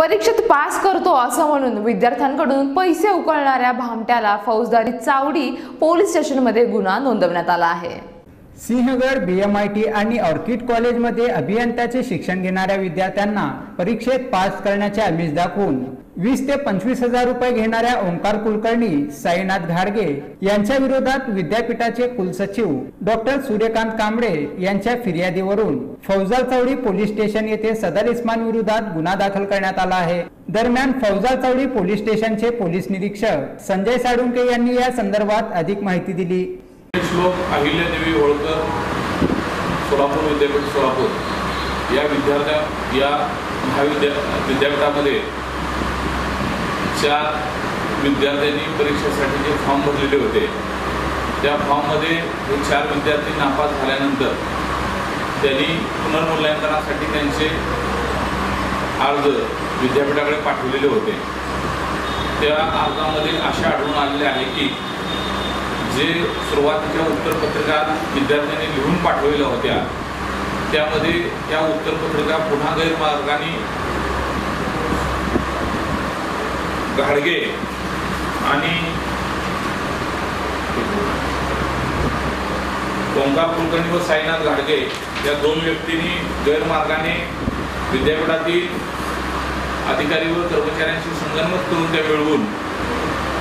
परीक्षेत पास करतो असं म्हणून विद्यार्थ्यांकडून पैसे उकळणाऱ्या भामट्याला फौजदारी चावडी पोलीस स्टेशनमध्ये गुन्हा नोंदवण्यात आला आहे। सिंहगड बीएमआयटी आणि ऑर्किड कॉलेजमध्ये अभियंत्याचे शिक्षण घेणाऱ्या विद्यार्थ्यांना परीक्षेत पास करण्याचे आमिष दाखवून 20 ते 25 हजार रुपये घेणाऱ्या ओंकार कुलकर्णी, साईनाथ घाडगे यांच्या विरोधात विद्यापीठाचे कुलसचिव डॉक्टर सूर्यकांत कांबळे यांच्या फिर्यादीवरून फौजदार चावडी पोलीस स्टेशन येथे सदर इस्मान विरोधात गुन्हा दाखल करण्यात आला आहे। दरम्यान फौजदार चावडी पोलीस स्टेशनचे पोलीस निरीक्षक संजय साळुंके यांनी या संदर्भात अधिक माहिती दिली। श्लोक अहिल्यादेवी होळकर, सोलापूर विद्यापीठ सोलापूर या विद्यापीठामध्ये 4 विद्यार्थ्यांनी परीक्षेसाठी जे फॉर्म भरलेले होते त्या फॉर्ममध्ये हे 4 विद्यार्थी नापास झाल्यानंतर त्यांनी पुनर्मूल्यांकनासाठी त्यांचे अर्ज विद्यापीठाकडे पाठवलेले होते। त्या अर्जामध्ये असे आढळून आलेले आहे की जे सुरुवातीच्या उत्तरपत्रिका विद्यार्थ्यांनी लिहून पाठवलेल्या होत्या त्यामध्ये त्या उत्तरपत्रिका पुन्हा गैरमार्गाने घाडगे आणि ओंकार कुलकर्णी व साईनाथ घाडगे या 2 व्यक्तींनी गैरमार्गाने विद्यापीठातील अधिकारी व कर्मचाऱ्यांशी संगनमत करून त्या मिळवून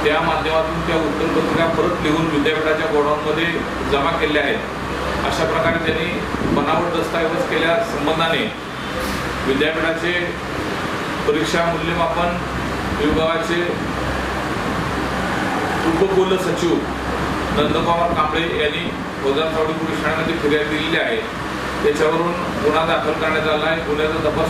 त्या माध्यमातून त्या उत्तरपत्रिका परत लिहून विद्यापीठाच्या गोडाऊनमध्ये जमा केल्या आहेत। अशा प्रकारे त्यांनी बनावट दस्तऐवज केल्या संबंधाने विद्यापीठाचे परीक्षा मूल्यमापन विभागाचे उपकुल सचिव नंदकुमार कांबळे यांनी फौजदार चावडी पोलीस ठाण्यामध्ये फिर्याद दिलेली आहे। त्याच्यावरून गुन्हा दाखल करण्यात आला आहे। गुन्ह्याचा तपास